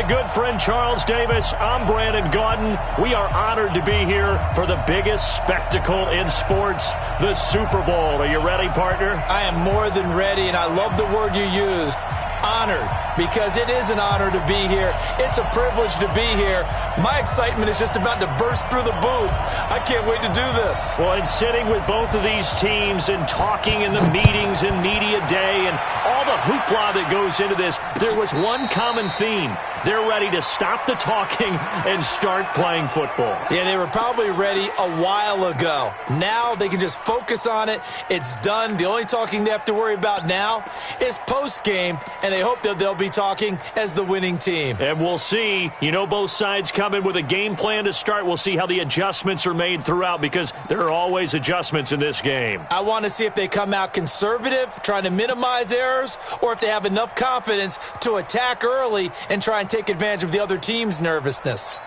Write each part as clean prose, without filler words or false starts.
my good friend Charles Davis. I'm Brandon Gaudin. We are honored to be here for the biggest spectacle in sports, the Super Bowl. Are you ready, partner? I am more than ready, and I love the word you used. Honored, because it is an honor to be here. It's a privilege to be here. My excitement is just about to burst through the booth. I can't wait to do this. Well, and sitting with both of these teams and talking in the meetings and media day and all the hoopla that goes into this, there was one common theme. They're ready to stop the talking and start playing football. Yeah, they were probably ready a while ago. Now they can just focus on it. It's done. The only talking they have to worry about now is post-game, and they hope that they'll be talking as the winning team. And we'll see. You know, both sides come in with a game plan to start. We'll see how the adjustments are made throughout, because there are always adjustments in this game. I want to see if they come out conservative, trying to minimize errors, or if they have enough confidence to attack early and try and take advantage of the other team's nervousness.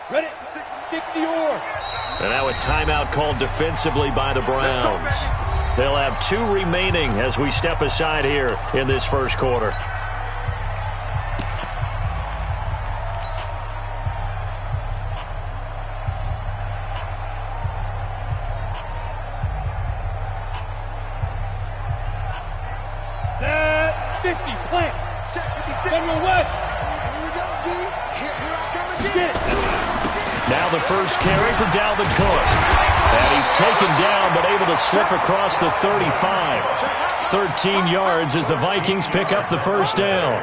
Ready, 60 or. And now a timeout called defensively by the Browns. They'll have 2 remaining as we step aside here in this first quarter. Set 50, plant. Set 56. Federal West. Here we go, D. Here I come again. Get it. Now the first carry for Dalvin Cook. And he's taken down but able to slip across the 35. 13 yards as the Vikings pick up the first down.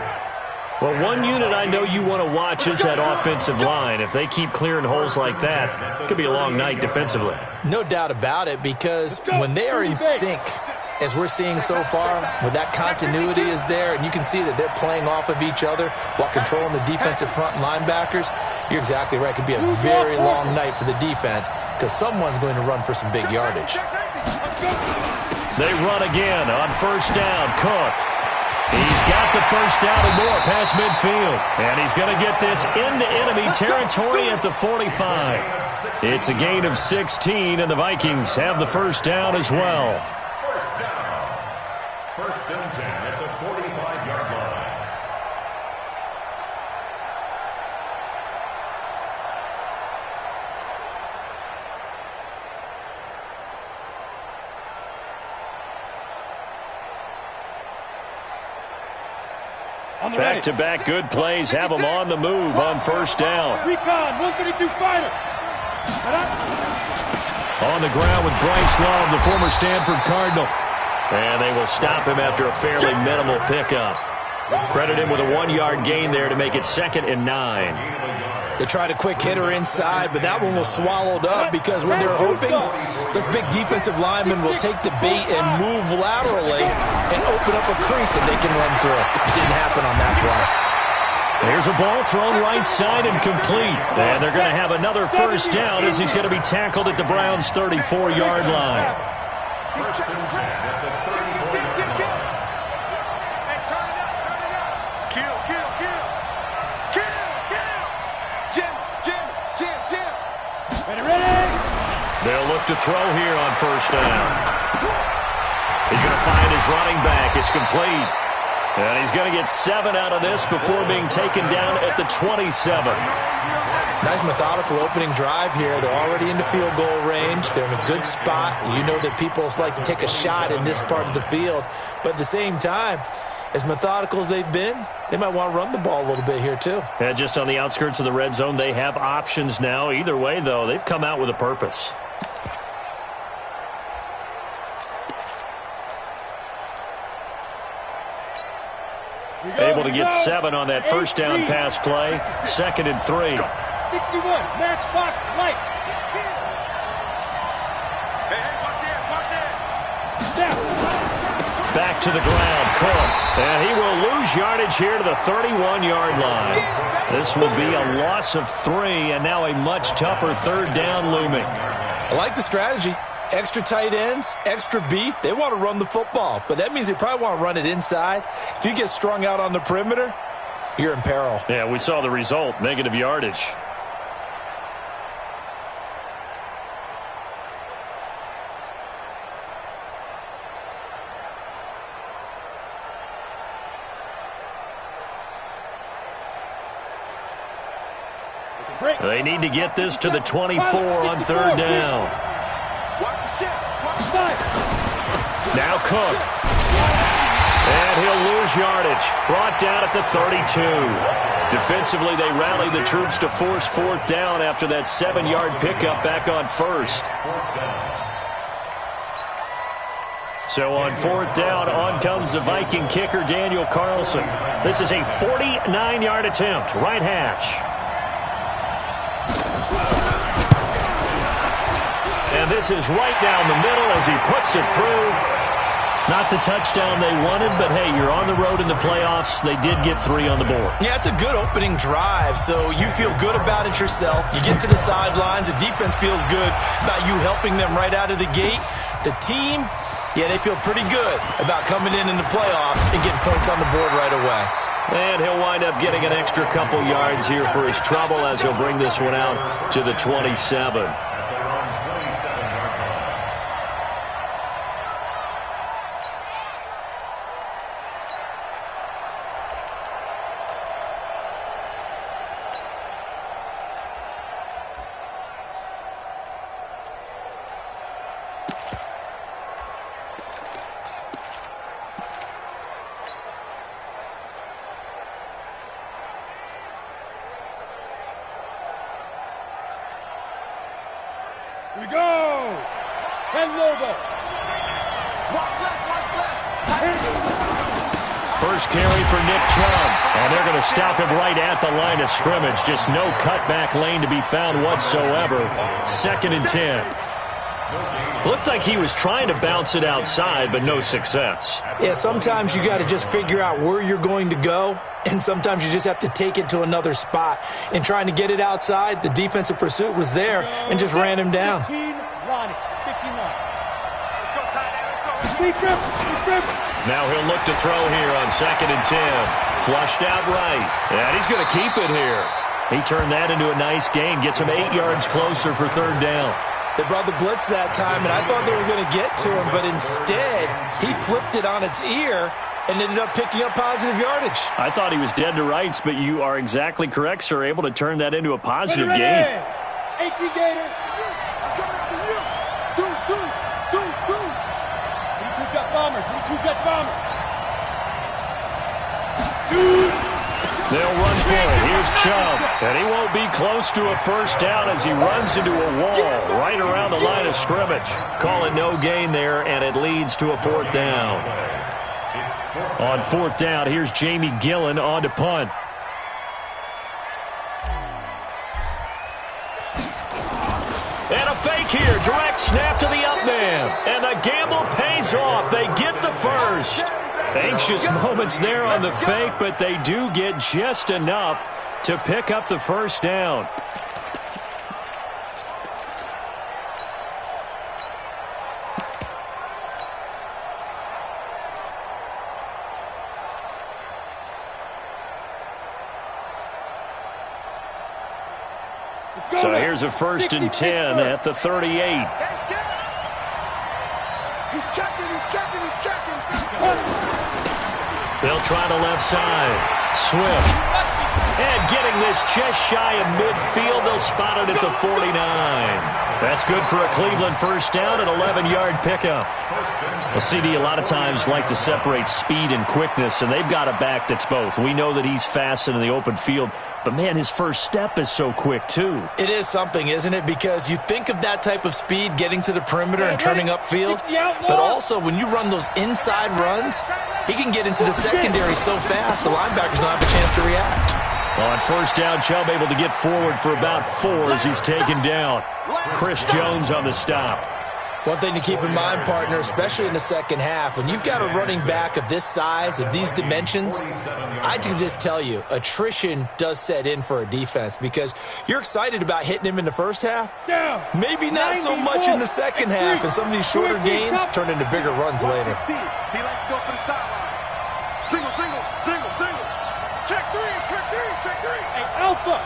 Well, one unit I know you want to watch is that offensive line. If they keep clearing holes like that, it could be a long night defensively. No doubt about it, because when they are in sync, as we're seeing so far, when that continuity is there and you can see that they're playing off of each other while controlling the defensive front linebackers, you're exactly right. It could be a very long night for the defense, because someone's going to run for some big yardage. They run again on first down. Cook. He's got the first down and more past midfield. And he's going to get this into enemy territory at the 45. It's a gain of 16, and the Vikings have the first down as well. First and 10 at the 45-yard line. Back-to-back good plays have them on the move on first down. Recon, 132 fighter. On the ground with Bryce Love, the former Stanford Cardinal. And they will stop him after a fairly minimal pickup. Credit him with a 1-yard gain there to make it 2nd and 9. They tried a quick hitter inside, but that one was swallowed up, because when they're hoping, those big defensive linemen will take the bait and move laterally and open up a crease that they can run through. It didn't happen on that play. Here's a ball thrown right side and complete. And they're going to have another first down as he's going to be tackled at the Browns' 34-yard line. First and 10 at the 34-yard line. Hey, turn it up, turn it up. Kill, kill, kill. Kill, kill. Jim. Ready. They'll look to throw here on first down. He's going to find his running back. It's complete. And he's going to get 7 out of this before being taken down at the 27. Nice methodical opening drive here. They're already into field goal range. They're in a good spot. You know that people like to take a shot in this part of the field. But at the same time, as methodical as they've been, they might want to run the ball a little bit here too. Yeah, just on the outskirts of the red zone, they have options now. Either way, though, they've come out with a purpose. Able to get 7 on that first down pass play. 2nd and 3. 61, match box, light. Hey, watch it. Back to the ground, Cook. And he will lose yardage here to the 31-yard line. This will be a loss of 3, and now a much tougher third down looming. I like the strategy. Extra tight ends, extra beef. They want to run the football, but that means they probably want to run it inside. If you get strung out on the perimeter, you're in peril. Yeah, we saw the result, negative yardage. They need to get this to the 24 on third down. Watch the shift. Watch the side. Now Cook. And he'll lose yardage. Brought down at the 32. Defensively, they rallied the troops to force fourth down after that 7-yard pickup back on first. So on fourth down, on comes the Viking kicker, Daniel Carlson. This is a 49-yard attempt, right hash. And this is right down the middle as he puts it through. Not the touchdown they wanted, but hey, you're on the road in the playoffs. They did get 3 on the board. Yeah, it's a good opening drive, so you feel good about it yourself. You get to the sidelines. The defense feels good about you helping them right out of the gate. The team, yeah, they feel pretty good about coming in the playoff and getting points on the board right away. And he'll wind up getting an extra couple yards here for his trouble as he'll bring this one out to the 27. Here we go. 10 logo. Watch left. First carry for Nick Chubb. And they're going to stop him right at the line of scrimmage. Just no cutback lane to be found whatsoever. 2nd and 10. Looked like he was trying to bounce it outside, but no success. Yeah, sometimes you got to just figure out where you're going to go, and sometimes you just have to take it to another spot. And trying to get it outside, the defensive pursuit was there and just ran him down. 15, Ronnie. 15 line. Let's go, tight end. Big grip. Now he'll look to throw here on 2nd and 10. Flushed out right. And he's going to keep it here. He turned that into a nice gain. Gets him 8 yards closer for third down. They brought the blitz that time, and I thought they were going to get to him, but instead, he flipped it on its ear and ended up picking up positive yardage. I thought he was dead to rights, but you are exactly correct, sir. Able to turn that into a positive ready. gain. 18 Gator. I'm coming after you. Deuce. 22 Jet Bombers. 22 Jet Bombers. They'll run for it. Here's Chubb. And he won't be close to a first down as he runs into a wall right around the line of scrimmage. Call it no gain there, and it leads to a fourth down. On fourth down, here's Jamie Gillen on to punt. And a fake here. Direct snap to the up man. And the gamble pays off. They get the first. Anxious moments there on the fake, but they do get just enough to pick up the first down. So here's a 1st and 10 at the 38. He's checking. They'll try the left side. Swift. And getting this just shy of midfield. They'll spot it at the 49. That's good for a Cleveland first down, an 11-yard pickup. Well, CD a lot of times like to separate speed and quickness, and they've got a back that's both. We know that he's fast in the open field, but, man, his first step is so quick, too. It is something, isn't it? Because you think of that type of speed getting to the perimeter and turning upfield, but also when you run those inside runs, he can get into the secondary so fast the linebackers don't have a chance to react. On first down, Chubb able to get forward for about 4 as he's taken down. Chris Jones on the stop. One thing to keep in mind, partner, especially in the second half, when you've got a running back of this size, of these dimensions, I can just tell you, attrition does set in for a defense because you're excited about hitting him in the first half. Maybe not so much in the second half, and some of these shorter gains turn into bigger runs later. He likes to go for the sideline. Single. Check three. Hey, Alpha.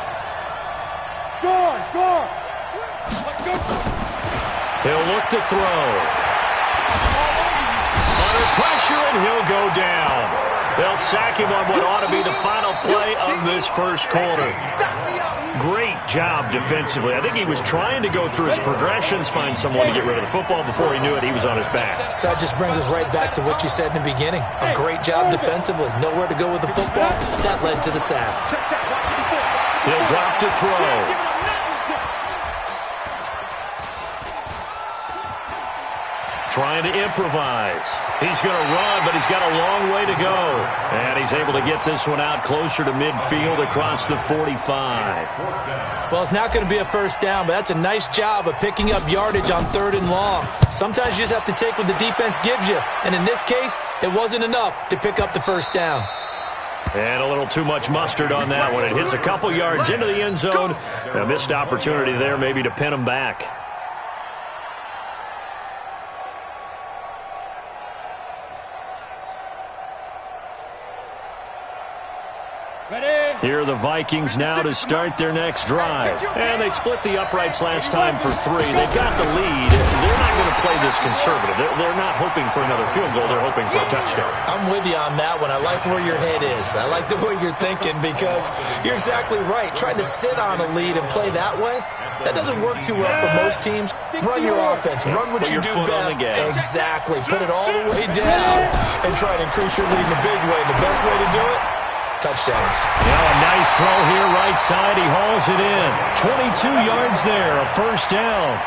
Guard. Let's go. He'll look to throw. Under pressure, and he'll go down. They'll sack him on what ought to be the final play of this first quarter. Great job defensively. I think he was trying to go through his progressions, find someone to get rid of the football. Before he knew it, he was on his back. So that just brings us right back to what you said in the beginning. A great job defensively. Nowhere to go with the football. That led to the sack. He'll drop to throw. Trying to improvise. He's going to run, but he's got a long way to go. And he's able to get this one out closer to midfield across the 45. Well, it's not going to be a first down, but that's a nice job of picking up yardage on 3rd and long. Sometimes you just have to take what the defense gives you. And in this case, it wasn't enough to pick up the first down. And a little too much mustard on that one. It hits a couple yards into the end zone. A missed opportunity there maybe to pin him back. Here are the Vikings now to start their next drive. And they split the uprights last time for 3. They've got the lead. They're not going to play this conservative. They're not hoping for another field goal. They're hoping for a touchdown. I'm with you on that one. I like where your head is. I like the way you're thinking because you're exactly right. Trying to sit on a lead and play that way, that doesn't work too well for most teams. Run your offense. Run what you do best. Exactly. Put it all the way down and try to increase your lead in a big way. The best way to do it, touchdowns. Yeah, a nice throw here right side. He hauls it in. 22 yards there, a first down.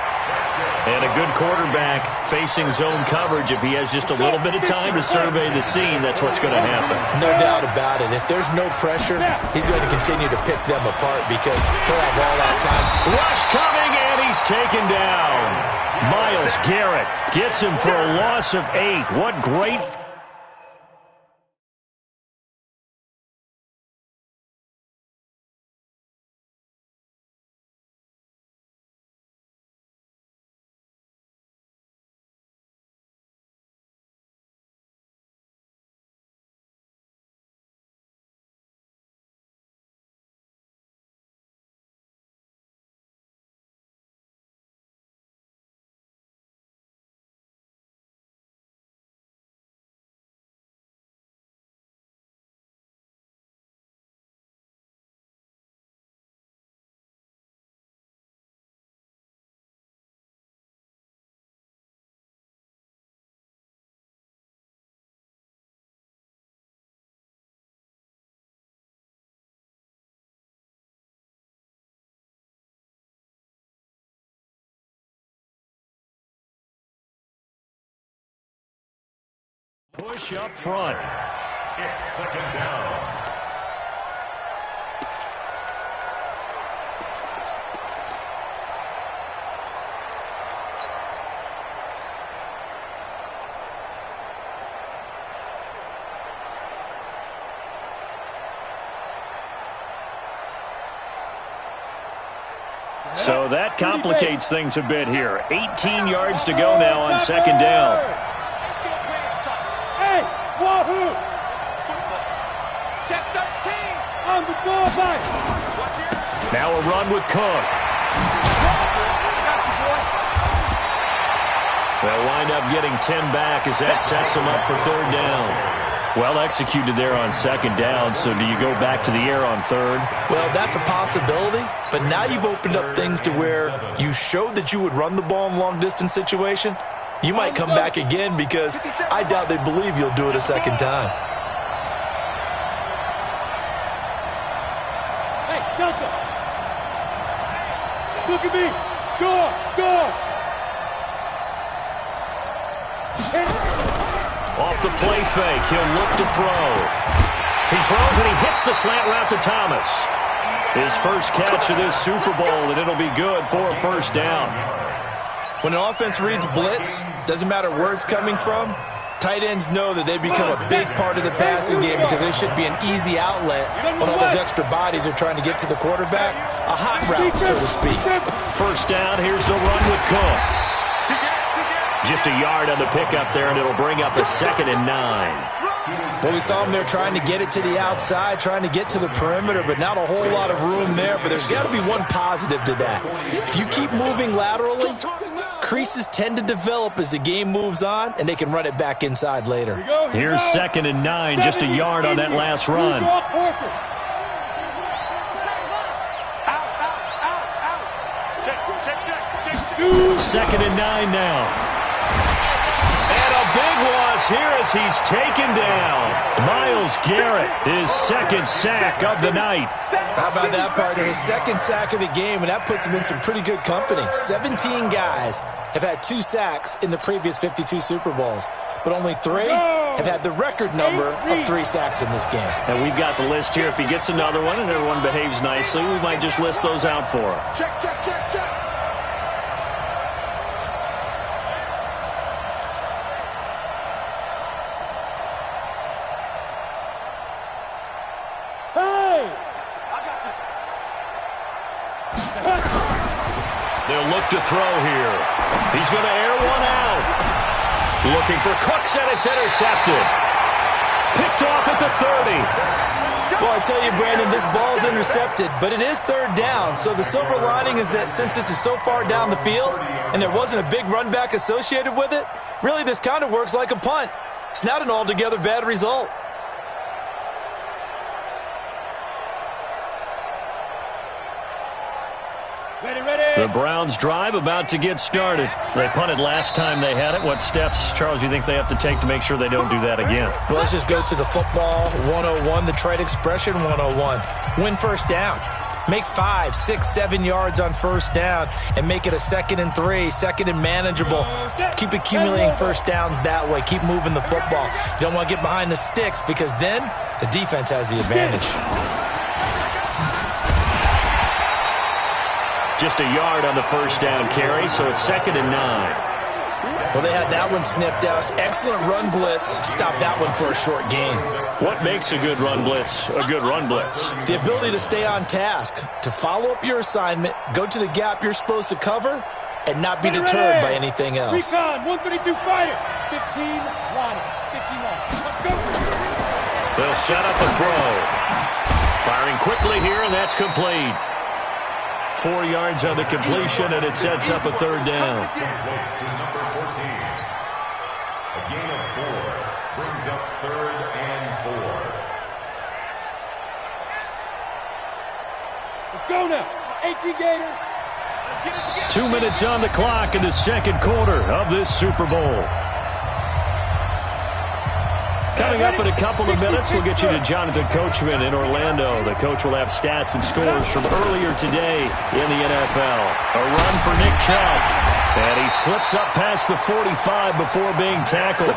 And a good quarterback facing zone coverage. If he has just a little bit of time to survey the scene, that's what's going to happen. No doubt about it. If there's no pressure, he's going to continue to pick them apart because he'll have all that time. Rush coming, and he's taken down. Myles Garrett gets him for a loss of 8. What great... Push up front. It's 2nd down. So that complicates things a bit here. 18 yards to go now on 2nd down. Wahoo! Check 13 on the goal line. Now a run with Cook. They'll wind up getting 10 back as that sets them up for 3rd down. Well executed there on 2nd down, so do you go back to the air on 3rd? Well, that's a possibility, but now you've opened up things to where you showed that you would run the ball in long-distance situation. You might come back again because I doubt they believe you'll do it a 2nd time. Hey, Delta! Look at me! Go! Off the play fake, he'll look to throw. He throws and he hits the slant route to Thomas. His first catch of this Super Bowl, and it'll be good for a 1st down. When an offense reads blitz, doesn't matter where it's coming from, tight ends know that they become a big part of the passing game because there should be an easy outlet when all those extra bodies are trying to get to the quarterback. A hot route, so to speak. 1st down, here's the run with Cook. Just a yard on the pickup there, and it'll bring up a 2nd and 9. Well, we saw them there trying to get it to the outside, trying to get to the perimeter, but not a whole lot of room there. But there's got to be one positive to that. If you keep moving laterally, creases tend to develop as the game moves on, and they can run it back inside later. Here's 2nd and 9, just a yard on that last run. Second and 9 now. And a big loss here as he's taken down. Myles Garrett, his 2nd sack of the night. How about that, partner? His 2nd sack of the game, and that puts him in some pretty good company. 17 guys have had 2 sacks in the previous 52 Super Bowls, but only 3 have had the record number of 3 sacks in this game. And we've got the list here. If he gets another one and everyone behaves nicely, we might just list those out for him. Check, check, check, check. They'll look to throw here. He's going to air one out. Looking for Cooks, and it's intercepted. Picked off at the 30. Well, I tell you, Brandon, this ball's intercepted, but it is 3rd down. So the silver lining is that since this is so far down the field and there wasn't a big run back associated with it, really this kind of works like a punt. It's not an altogether bad result. The Browns drive about to get started. They punted last time they had it. What steps, Charles, you think they have to take to make sure they don't do that again? Well, let's just go to the football 101, the trade expression 101. Win first down. Make 5, 6, 7 yards on first down and make it a 2nd and 3, 2nd and manageable. Keep accumulating first downs that way. Keep moving the football. You don't want to get behind the sticks because then the defense has the advantage. Just a yard on the first down carry, so it's 2nd and 9. Well, they had that one sniffed out. Excellent run blitz. Stop that one for a short gain. What makes a good run blitz a good run blitz? The ability to stay on task, to follow up your assignment, go to the gap you're supposed to cover, and not be deterred by anything else. Recon, 132 fighter. 15 line. 15 line. Let's go. They'll set up a throw. Firing quickly here, and that's complete. 4 yards on the completion, and it sets up a 3rd down. A gain of 4 brings up 3rd and 4. Let's go now. 18 Gators. 2 minutes on the clock in the 2nd quarter of this Super Bowl. Coming up in a couple of minutes, we'll get you to Jonathan Coachman in Orlando. The coach will have stats and scores from earlier today in the NFL. A run for Nick Chubb. And he slips up past the 45 before being tackled.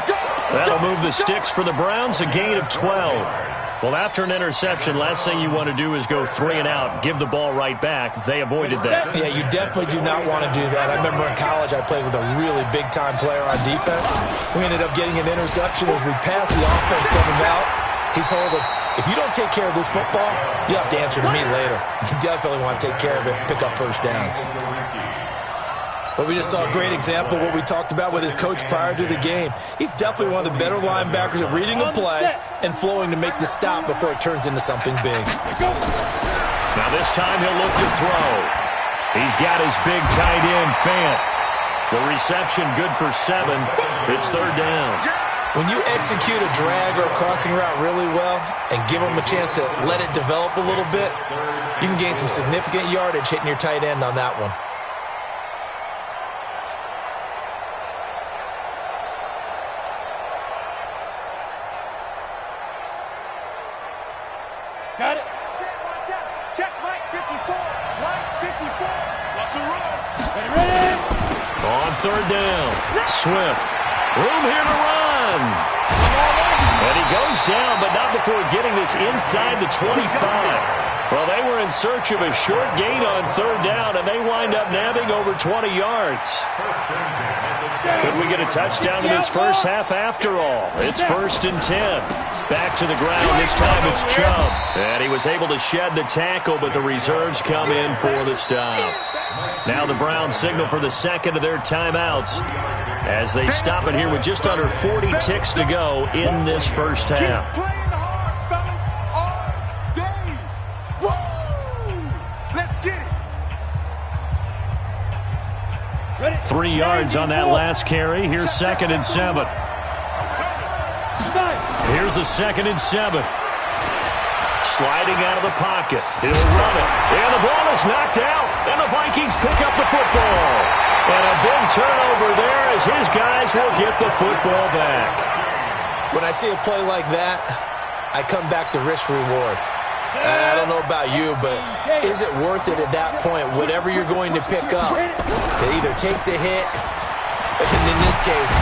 That'll move the sticks for the Browns, a gain of 12. Well, after an interception, last thing you want to do is go 3 and out, give the ball right back. They avoided that. Yeah, you definitely do not want to do that. I remember in college I played with a really big-time player on defense. We ended up getting an interception as we passed the offense coming out. He told him, if you don't take care of this football, you have to answer to me later. You definitely want to take care of it, pick up first downs. But we just saw a great example of what we talked about with his coach prior to the game. He's definitely one of the better linebackers at reading a play and flowing to make the stop before it turns into something big. Now this time he'll look to throw. He's got his big tight end, Fant. The reception good for 7. It's 3rd down. When you execute a drag or a crossing route really well and give them a chance to let it develop a little bit, you can gain some significant yardage hitting your tight end on that one. Got it. Check Mike 54. Mike 54. What's the run? Ready. On 3rd down, Swift. Room here to run. And he goes down, but not before getting this inside the 25. Well, they were in search of a short gain on 3rd down, and they wind up nabbing over 20 yards. Could we get a touchdown in this first half after all? It's 1st and 10. Back to the ground. This time it's Chubb. And he was able to shed the tackle, but the reserves come in for the stop. Now the Browns signal for the 2nd of their timeouts as they stop it here with just under 40 ticks to go in this first half. Playing hard, fellas, all day. Woo! Let's get 3 yards on that last carry. Here's 2nd and 7. Here's a 2nd and 7. Sliding out of the pocket. He'll run it. And the ball is knocked out. And the Vikings pick up the football. And a big turnover there as his guys will get the football back. When I see a play like that, I come back to risk reward. I don't know about you, but is it worth it at that point, whatever you're going to pick up, to either take the hit, and in this case,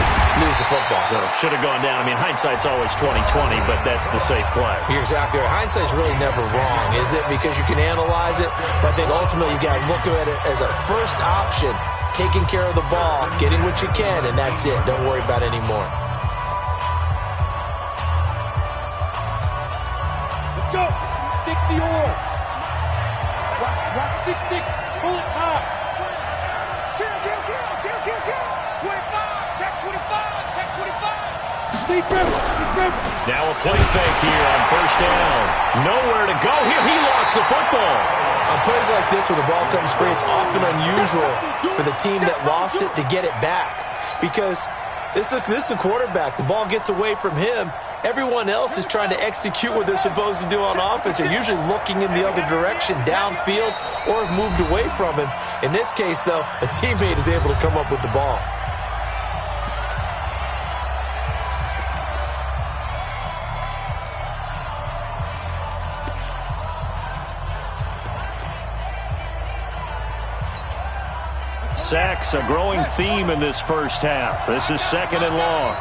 lose the football? So should have gone down. I mean, hindsight's always 20/20, but that's the safe play. You're exactly right. Hindsight's really never wrong, is it? Because you can analyze it, but I think ultimately you got to look at it as a first option, taking care of the ball, getting what you can, and that's it. Don't worry about it anymore. Let's go. 60 or. Rock 6-6. Pull it high. Kill. 25. Check 25. Check 25. Steve Griffin. Now a play fake here on first down. Nowhere to go here. He lost the football. On plays like this where the ball comes free, it's often unusual for the team that lost it to get it back. Because this is the quarterback. The ball gets away from him. Everyone else is trying to execute what they're supposed to do on offense. They're usually looking in the other direction, downfield, or have moved away from him. In this case, though, a teammate is able to come up with the ball. Sacks, a growing theme in this first half. This is 2nd and long.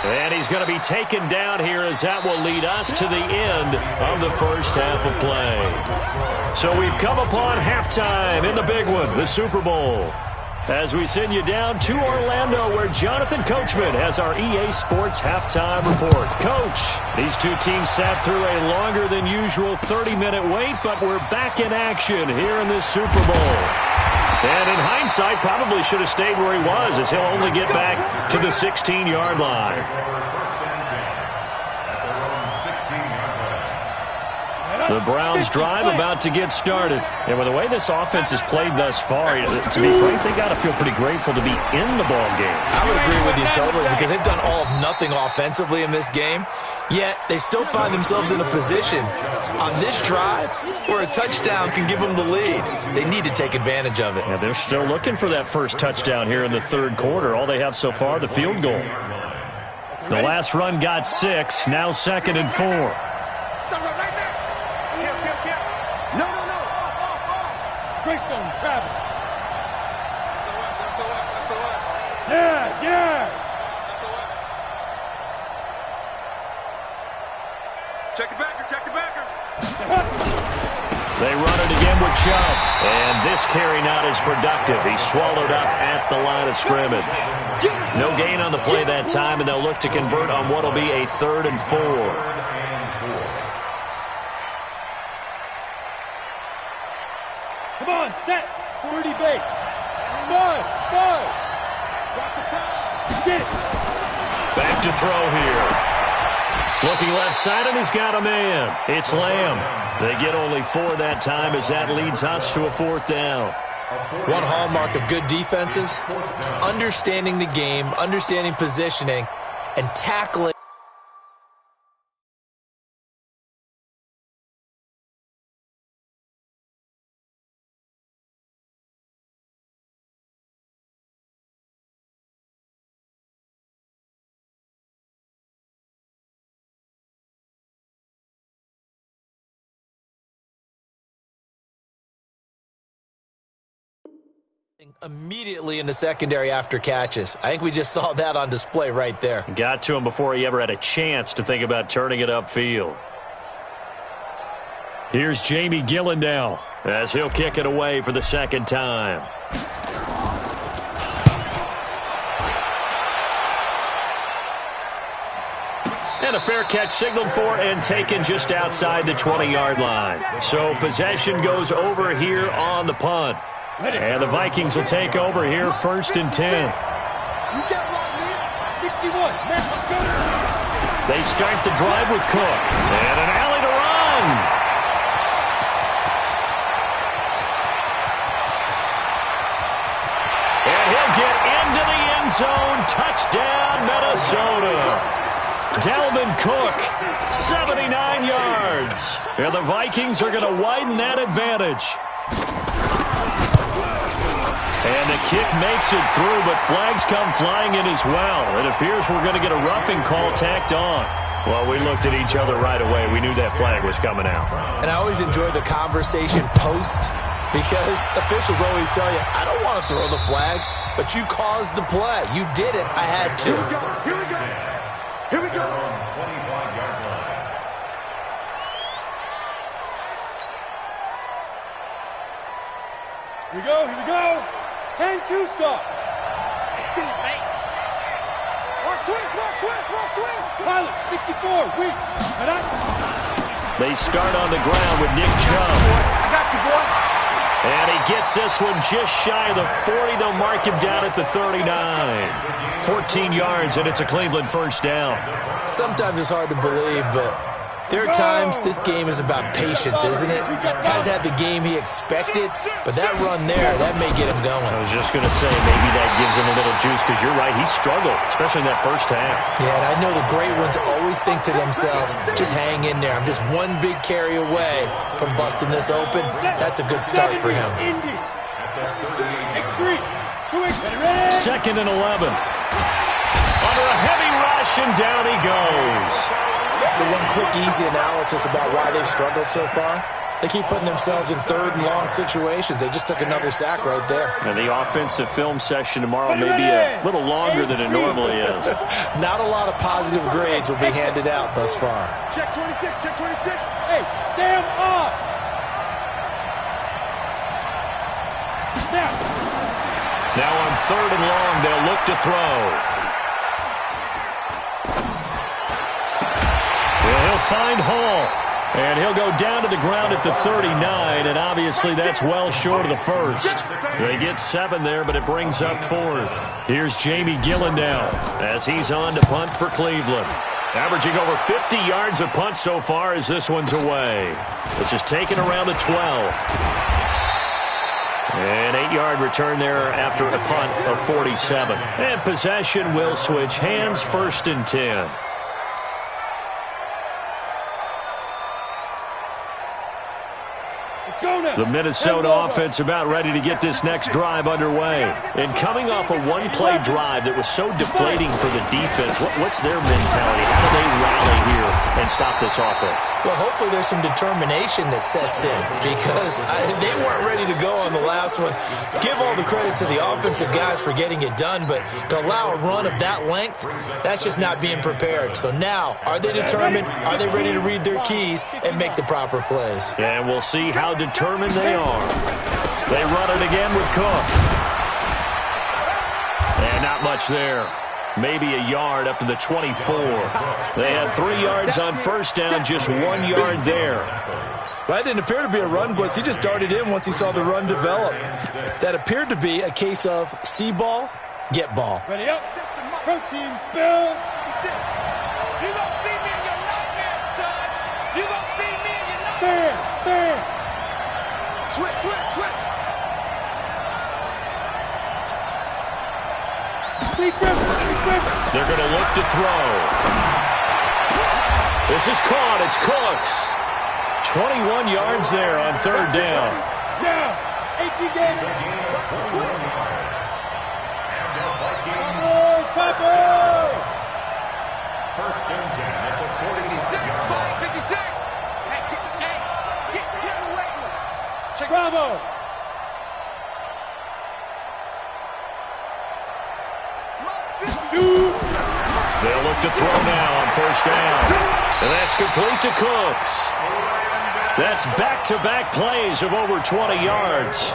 And he's going to be taken down here as that will lead us to the end of the first half of play. So we've come upon halftime in the big one, the Super Bowl. As we send you down to Orlando, where Jonathan Coachman has our EA Sports halftime report. Coach, these two teams sat through a longer than usual 30-minute wait, but we're back in action here in this Super Bowl. And in hindsight, probably should have stayed where he was, as he'll only get back to the 16-yard line. The Browns drive about to get started. And with the way this offense has played thus far, to be frank, they got to feel pretty grateful to be in the ball game. I would agree with you totally, because they've done all of nothing offensively in this game, yet they still find themselves in a position on this drive where a touchdown can give them the lead. They need to take advantage of it. Yeah, they're still looking for that first touchdown here in the third quarter. All they have so far, the field goal. The last run got 6, now 2nd and 4. Greystone travel. Yes. Check the backer. They run it again with Chubb. And this carry not as productive. He's swallowed up at the line of scrimmage. No gain on the play that time, and they'll look to convert on what will be a 3rd and 4. Come on, set. 40 base. Five. Drop the pass. Get it. Back to throw here. Looking left side, and he's got a man. It's Lamb. They get only 4 that time, as that leads us to a 4th down. One hallmark of good defenses is understanding the game, understanding positioning, and tackling. Immediately in the secondary after catches. I think we just saw that on display right there. Got to him before he ever had a chance to think about turning it upfield. Here's Jamie Gillen now, as he'll kick it away for the 2nd time. And a fair catch signaled for and taken just outside the 20-yard line. So possession goes over here on the punt. And the Vikings will take over here 1st and 10. You get one, man. 61. Man, let's go. They start the drive with Cook. And an alley to run. zone. Touchdown, Minnesota. Dalvin Cook, 79 yards. And the Vikings are going to widen that advantage. And the kick makes it through, but flags come flying in as well. It appears we're going to get a roughing call tacked on. Well, we looked at each other right away. We knew that flag was coming out. And I always enjoy the conversation post because officials always tell you, I don't want to throw the flag, but you caused the play. You did it. I had to. Here we go. Here we go. 25-yard line. Here we go. Here we go. 10-2 stop. Watch twist. Watch twist. Watch twist. Pilot, 64. Weak. They start on the ground with Nick Chubb. I got you, boy. And he gets this one just shy of the 40. They'll mark him down at the 39. 14 yards, and it's a Cleveland first down. Sometimes it's hard to believe, but there are times this game is about patience, isn't it? Has had the game he expected, but that run there, that may get him going. I was just going to say, maybe that gives him a little juice, because you're right, he struggled, especially in that first half. Yeah, and I know the great ones always think to themselves, just hang in there. I'm just one big carry away from busting this open. That's a good start for him. Second and 11. Under a heavy rush, and down he goes. So one quick, easy analysis about why they've struggled so far. They keep putting themselves in third and long situations. They just took another sack right there. And the offensive film session tomorrow may be a little longer than it normally is. Not a lot of positive grades will be handed out thus far. Check 26, check 26. Hey, Sam up. Now on third and long, they'll look to throw. He'll find Hall, and he'll go down to the ground at the 39, and obviously that's well short of the first. They get 7 there, but it brings up fourth. Here's Jamie Gillen now as he's on to punt for Cleveland. Averaging over 50 yards a punt so far as this one's away. This is taken around the 12. An 8-yard return there after a punt of 47. And possession will switch hands, first and 10. The Minnesota offense about ready to get this next drive underway. And coming off a one-play drive that was so deflating for the defense, what's their mentality? How do they rally here and stop this offense? Well, hopefully there's some determination that sets in because they weren't ready to go on the last one. Give all the credit to the offensive guys for getting it done, but to allow a run of that length, that's just not being prepared. So now, are they determined? Are they ready to read their keys and make the proper plays? And we'll see how determined they are. They run it again with Cook. And not much there. Maybe a yard up to the 24. They had 3 yards on first down, just 1 yard there. That didn't appear to be a run blitz. He just darted in once he saw the run develop. That appeared to be a case of see ball, get ball. Ready up. Protein spill. You don't see me in your nightmare, son. You don't see me in your Bam, nightmare. bam. Switch, switch, switch. They're going to look to throw. This is caught. It's Cooks. 21 yards there on third down. Down. 18 games. First and 10 at the 46. 56. Hey, get away with it. Check Bravo. Shoot. They'll look to throw now on first down. And that's complete to Cooks. That's back-to-back plays of over 20 yards.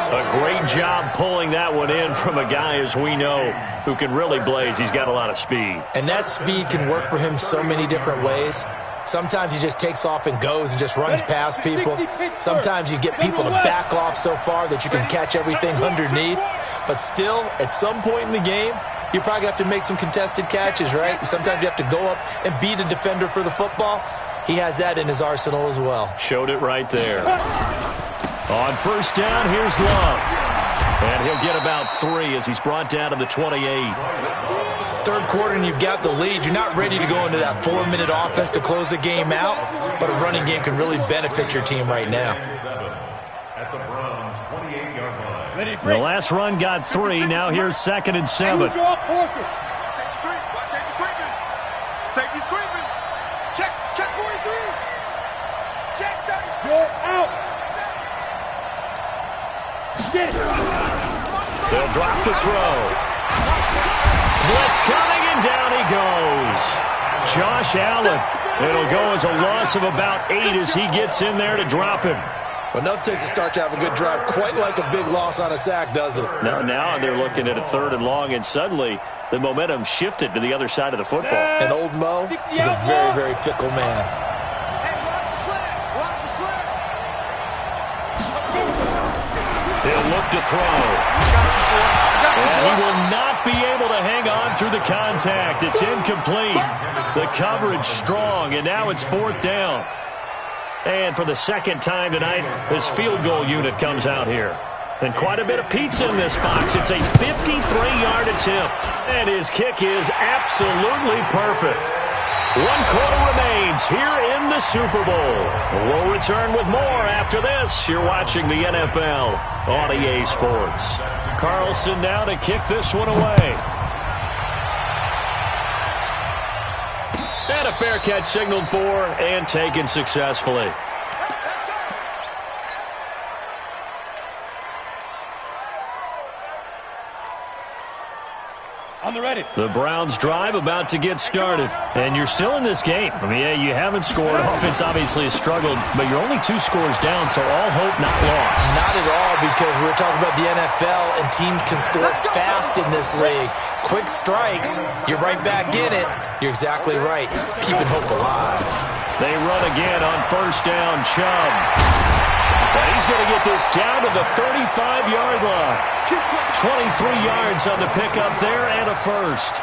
A great job pulling that one in from a guy, as we know, who can really blaze. He's got a lot of speed. And that speed can work for him so many different ways. Sometimes he just takes off and goes and just runs past people. Sometimes you get people to back off so far that you can catch everything underneath. But still, at some point in the game, you probably have to make some contested catches, right? Sometimes you have to go up and beat a defender for the football. He has that in his arsenal as well. Showed it right there. On first down, here's Love. And he'll get about 3 as he's brought down to the 28. Third quarter and you've got the lead. You're not ready to go into that 4-minute offense to close the game out, but a running game can really benefit your team right now. At the Browns' 28-yard line. The last run got 3. Now here's 2nd and 7. Safety's creeping. Check 43. Check 36. You're out. Get it. They'll drop the throw. Blitz coming, and down he goes. Josh Allen. It'll go as a loss of about 8 as he gets in there to drop him. Well, enough takes a start to have a good drive. Quite like a big loss on a sack, does it? Now they're looking at a 3rd and long, and suddenly the momentum shifted to the other side of the football. And old Mo is a very, very fickle man. Hey, watch the slant. Watch the slant. He'll look to throw. And he will not be able to hang on through the contact. It's incomplete. The coverage strong, and now it's 4th down. And for the 2nd time tonight, this field goal unit comes out here. And quite a bit of pizza in this box. It's a 53-yard attempt. And his kick is absolutely perfect. 1 quarter remains here in the Super Bowl. We'll return with more after this. You're watching the NFL on EA Sports. Carlson now to kick this one away. And a fair catch signaled for and taken successfully. On the ready. The Browns drive about to get started. And you're still in this game. I mean, yeah, you haven't scored. Offense obviously has struggled, but you're only 2 scores down, so all hope not lost. Not at all, because we're talking about the NFL, and teams can score fast in this league. Quick strikes, you're right back in it. You're exactly right. Keeping hope alive. They run again on 1st down, Chubb. And he's going to get this down to the 35-yard line. 23 yards on the pickup there and a 1st.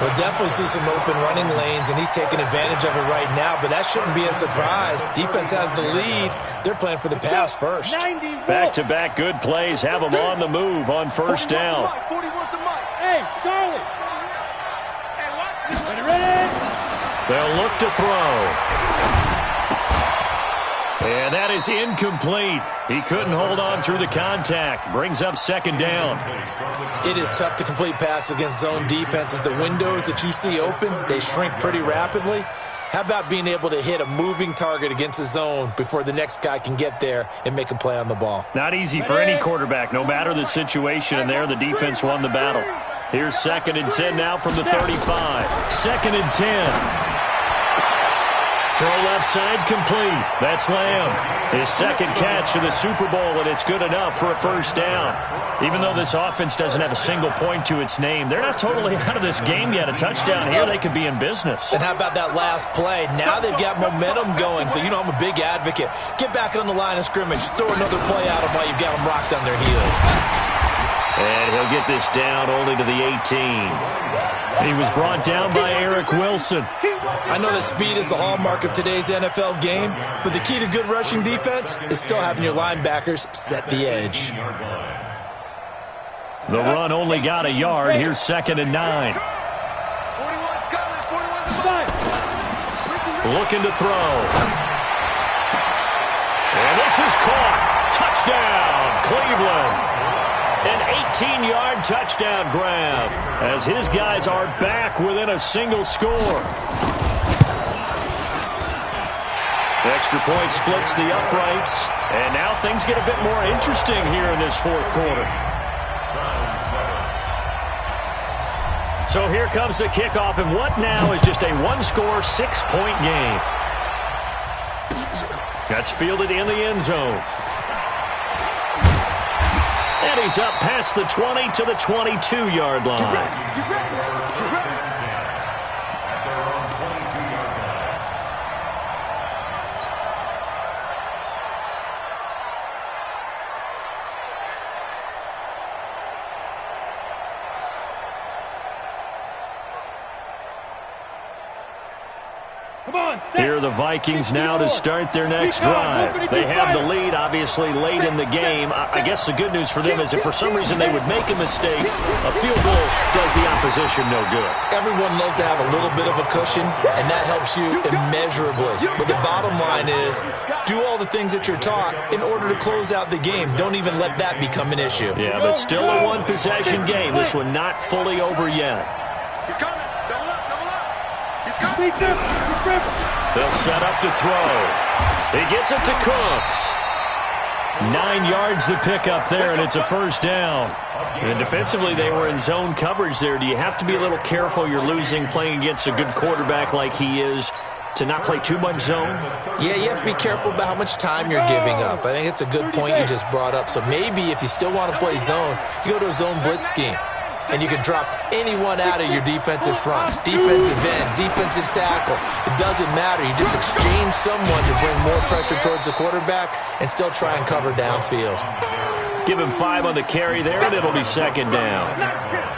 We'll definitely see some open running lanes, and he's taking advantage of it right now, but that shouldn't be a surprise. Defense has the lead. They're playing for the pass first. Back-to-back good plays have them on the move on 1st down. 41's the mic. Hey, Charlie. Hey, watch this. Ready? They'll look to throw. And that is incomplete. He couldn't hold on through the contact. Brings up 2nd down. It is tough to complete passes against zone defenses. The windows that you see open, they shrink pretty rapidly. How about being able to hit a moving target against a zone before the next guy can get there and make a play on the ball? Not easy for any quarterback, no matter the situation. And there, the defense won the battle. Here's 2nd and 10 now from the 35. 2nd and 10. Throw left side complete. That's Lamb. His 2nd catch of the Super Bowl, and it's good enough for a 1st down. Even though this offense doesn't have a single point to its name, they're not totally out of this game yet. A touchdown here, they could be in business. And how about that last play? Now they've got momentum going, so you know I'm a big advocate. Get back on the line of scrimmage. Throw another play out of while you've got them rocked on their heels. And he'll get this down only to the 18. He was brought down by Eric Wilson. I know that speed is the hallmark of today's NFL game, but the key to good rushing defense is still having your linebackers set the edge. The run only got a yard. Here's 2nd and 9. 41's coming. 41's coming. Looking to throw. And this is caught. Touchdown, Cleveland. An 18-yard touchdown grab as his guys are back within a single score. Extra point splits the uprights, and now things get a bit more interesting here in this 4th quarter. So here comes the kickoff, and what now is just a 1-score, 6-point game. That's fielded in the end zone. And he's up past the 20 to the 22-yard line. Come on, set. Here are the Vikings now to start their next drive. They have the lead, obviously, late in the game. I guess the good news for them is if for some reason they would make a mistake, a field goal does the opposition no good. Everyone loves to have a little bit of a cushion, and that helps you immeasurably. But the bottom line is, do all the things that you're taught in order to close out the game. Don't even let that become an issue. Yeah, but still a one-possession game. This one not fully over yet. He's coming. Double up, double up. He's coming. They'll set up to throw. He gets it to Cooks. 9 yards the pickup there, and it's a first down. And defensively, they were in zone coverage there. Do you have to be a little careful? You're losing playing against a good quarterback like he is to not play too much zone? Yeah, you have to be careful about how much time you're giving up. I think it's a good point you just brought up. So maybe if you still want to play zone, you go to a zone blitz scheme. And you can drop anyone out of your defensive front, defensive end, defensive tackle. It doesn't matter. You just exchange someone to bring more pressure towards the quarterback and still try and cover downfield. Give him 5 on the carry there, and it'll be second down.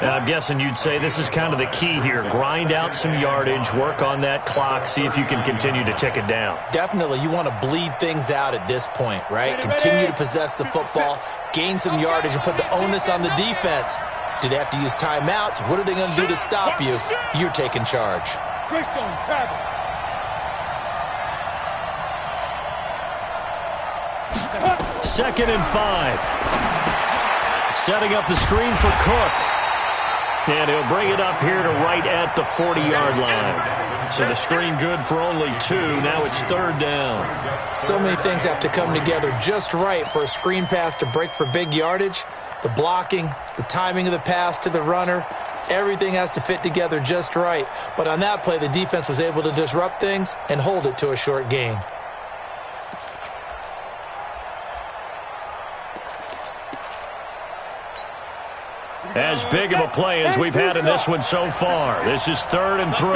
And I'm guessing you'd say this is kind of the key here. Grind out some yardage, work on that clock, see if you can continue to tick it down. Definitely. You want to bleed things out at this point, right? Continue to possess the football, gain some yardage, and put the onus on the defense. Do they have to use timeouts? What are they going to do to stop you? You're taking charge. Greystone, travel. Second and 5. Setting up the screen for Cook. And he'll bring it up here to right at the 40-yard line. So the screen good for only 2. Now it's third down. So many things have to come together just right for a screen pass to break for big yardage. The blocking, the timing of the pass to the runner, everything has to fit together just right. But on that play, the defense was able to disrupt things and hold it to a short gain. As big of a play as we've had in this one so far. This is 3rd and 3.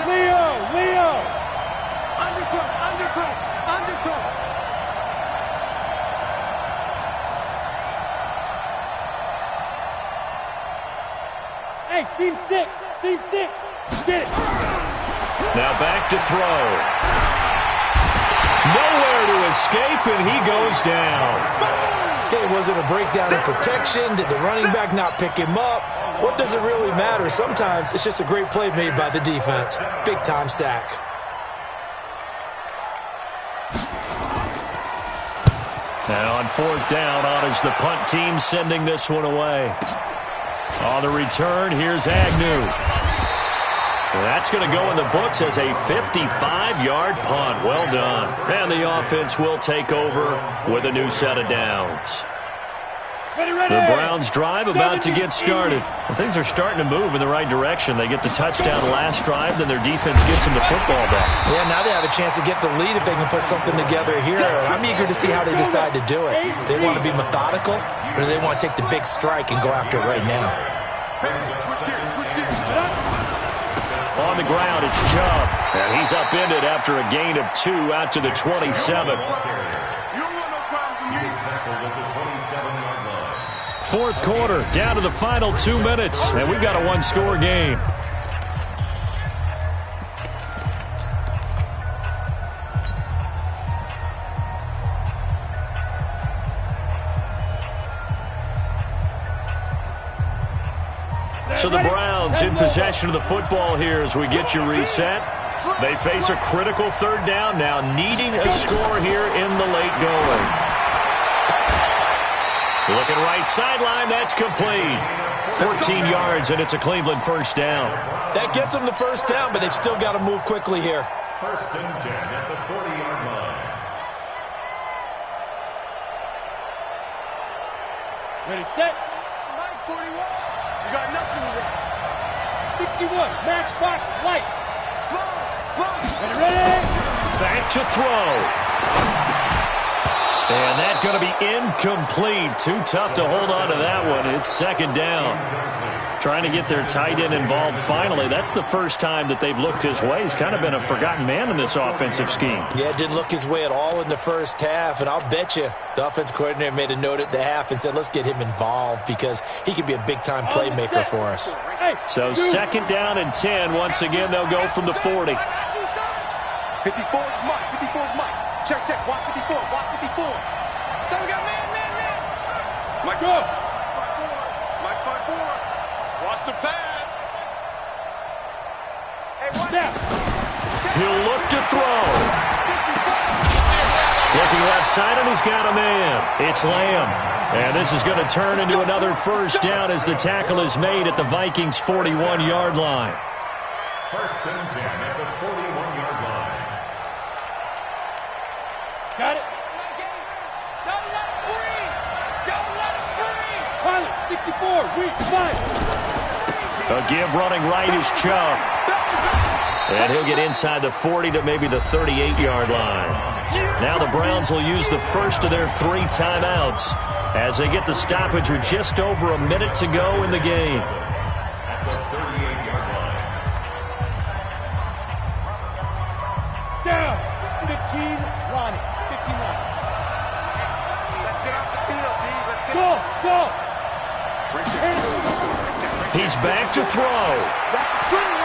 Leo. Undercut. Hey, seam 6. Get it. Now back to throw. Nowhere to escape, and he goes down. Okay, was it a breakdown in protection? Did the running back not pick him up? What does it really matter? Sometimes it's just a great play made by the defense. Big-time sack. Now on 4th down, honors the punt team sending this one away. On the return, here's Agnew. That's going to go in the books as a 55-yard punt. Well done. And the offense will take over with a new set of downs. The Browns drive about to get started. Well, things are starting to move in the right direction. They get the touchdown last drive, then their defense gets them the football back. Yeah, now they have a chance to get the lead if they can put something together here. I'm eager to see how they decide to do it. Do they want to be methodical, or do they want to take the big strike and go after it right now? On the ground, it's Chubb. And he's upended after a gain of 2 out to the 27. Fourth quarter, down to the final 2 minutes, and we've got a one-score game. So the Browns in possession of the football here as we get you reset. They face a critical 3rd down now, needing a score here in the late going. Looking right sideline, that's complete. 14 yards, and it's a Cleveland first down. That gets them the first down, but they've still got to move quickly here. 1st and 10 at the 40-yard line. Ready, set. 941. You got nothing to do. 61. Matchbox light. Ready. Back to throw. And that's going to be incomplete. Too tough to hold on to that one. It's 2nd down. Trying to get their tight end involved finally. That's the first time that they've looked his way. He's kind of been a forgotten man in this offensive scheme. Yeah, it didn't look his way at all in the first half. And I'll bet you the offensive coordinator made a note at the half and said, let's get him involved because he could be a big-time playmaker for us. So second down and 10. Once again, they'll go from the 40. 54 is Mike. 54 is Mike. Check, check. Watch 54. Watch 54. So we got man. Mike, go. Mike 5-4. Watch the pass. Hey, watch that. He'll look to throw. Looking left side, and he's got a man. It's Lamb. And this is going to turn into another first down as the tackle is made at the Vikings' 41-yard line. First and 10 at the 41-yard line. Got it. Don't let it free. Don't let it free. Pilot, 64, weak, 5. A give running right is Chubb. And he'll get inside the 40 to maybe the 38-yard line. Now the Browns will use the first of their 3 timeouts as they get the stoppage with just over a minute to go in the game. At the 38-yard line. Down. 15, Ronnie. 15 line. Let's get off the field, D. Let's get Go. He's back to throw. Watch the screen.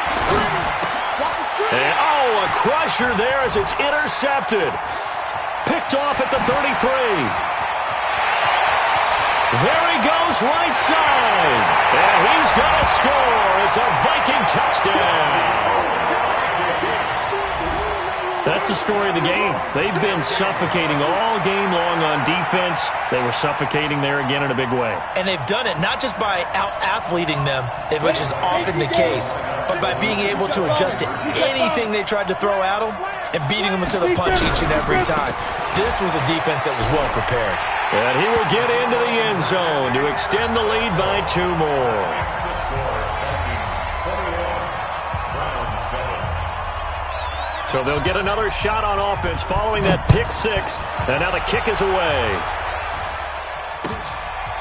Watch the screen. And, a crusher there as it's intercepted. Picked off at the 33. There he goes right side. And he's going to score. It's a Viking touchdown. That's the story of the game. They've been suffocating all game long on defense. They were suffocating there again in a big way. And they've done it not just by out-athleting them, which is often the case, but by being able to adjust to anything they tried to throw at them and beating them to the punch each and every time. This was a defense that was well prepared. And he will get into the end zone to extend the lead by 2 more. So they'll get another shot on offense following that pick 6. And now the kick is away.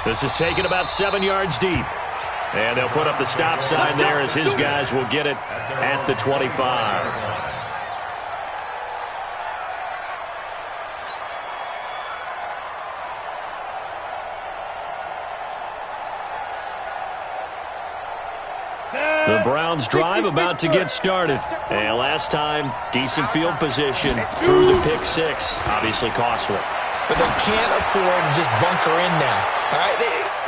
This is taken about 7 yards deep. And they'll put up the stop sign there as his guys will get it at the 25. The Browns drive about to get started. And last time, decent field position through the pick 6. Obviously costly. But they can't afford to just bunker in now. All right,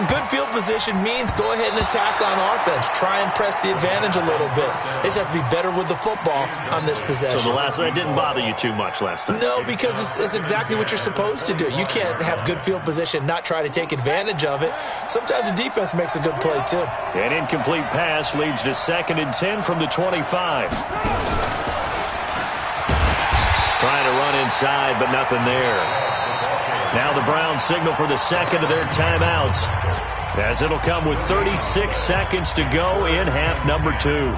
good field position means go ahead and attack on offense. Try and press the advantage a little bit. They just have to be better with the football on this possession. So that didn't bother you too much last time? No, because it's exactly what you're supposed to do. You can't have good field position, not try to take advantage of it. Sometimes the defense makes a good play, too. An incomplete pass leads to 2nd and 10 from the 25. Trying to run inside, but nothing there. Now the Browns signal for the second of their timeouts, as it'll come with 36 seconds to go in half number 2.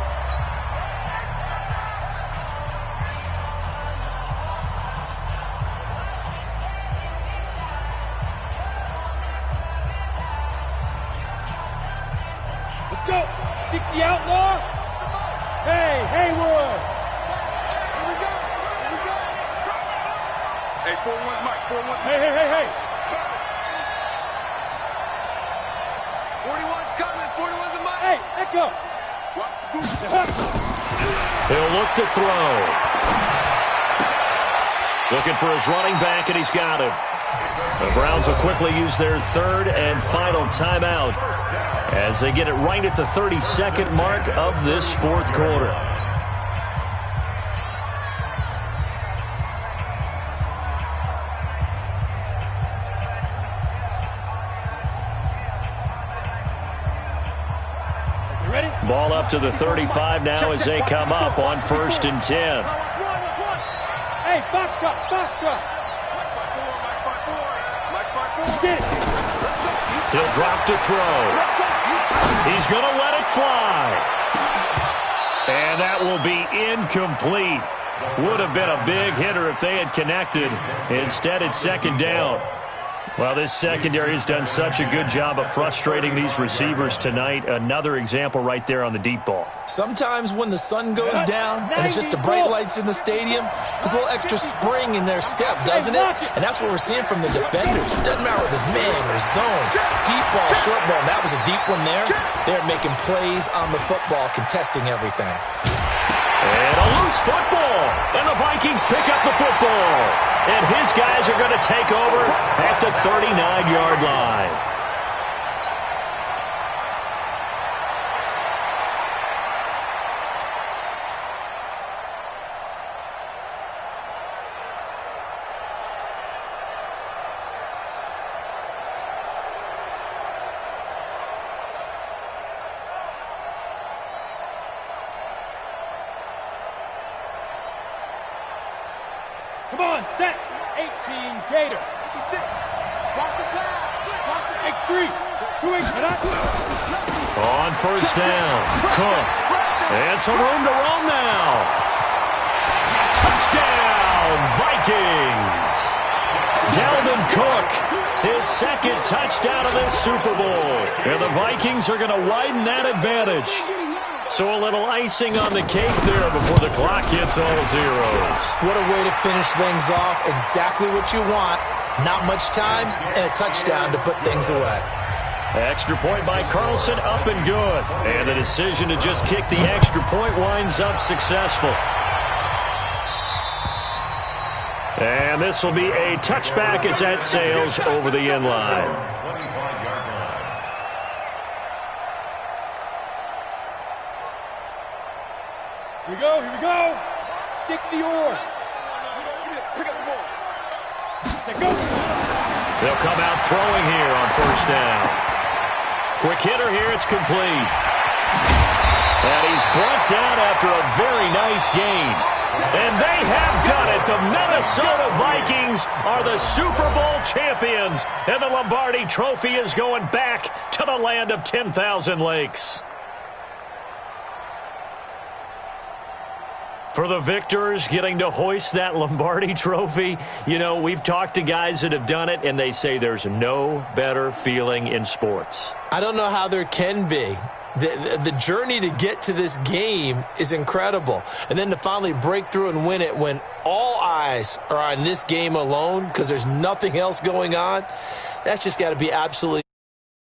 Let's go. 60 outlaw. Hey, Haywood. Here we go. Hey, 4-1, Mike. 4-1. Hey. 41's coming. 41's the Mike. Hey, echo. He'll look to throw. Looking for his running back, and he's got him. The Browns will quickly use their 3rd and final timeout as they get it right at the 32nd mark of this 4th quarter. Ball up to the 35 now as they come up on 1st and 10. Hey, box drop. Get it. He'll drop to throw. He's going to let it fly. And that will be incomplete. Would have been a big hitter if they had connected. Instead, it's 2nd down. Well, this secondary has done such a good job of frustrating these receivers tonight. Another example right there on the deep ball. Sometimes when the sun goes down and it's just the bright lights in the stadium, there's a little extra spring in their step, doesn't it? And that's what we're seeing from the defenders. Doesn't matter whether it's man or zone, deep ball, short ball. That was a deep one there. They're making plays on the football, contesting everything. And a loose football. And the Vikings pick up the football. And his guys are going to take over at the 39-yard line. Come on, set. 18, Gator. Watch the pass. X3. 2-8. On first down, Cook. And some room to run now. Touchdown, Vikings. Dalvin Cook, his second touchdown of this Super Bowl. And the Vikings are going to widen that advantage. So a little icing on the cake there before the clock hits all zeros. What a way to finish things off. Exactly what you want. Not much time and a touchdown to put things away. Extra point by Carlson, up and good. And the decision to just kick the extra point winds up successful. And this will be a touchback as that sails over the end line. Here we go. 60 or. Pick up the ball. Set, go. They'll come out throwing here on first down. Quick hitter here, it's complete. And he's brought down after a very nice gain. And they have done it. The Minnesota Vikings are the Super Bowl champions. And the Lombardi Trophy is going back to the land of 10,000 lakes. For the victors getting to hoist that Lombardi Trophy, you know, we've talked to guys that have done it, and they say there's no better feeling in sports. I don't know how there can be. The journey to get to this game is incredible. And then to finally break through and win it when all eyes are on this game alone because there's nothing else going on, that's just got to be absolutely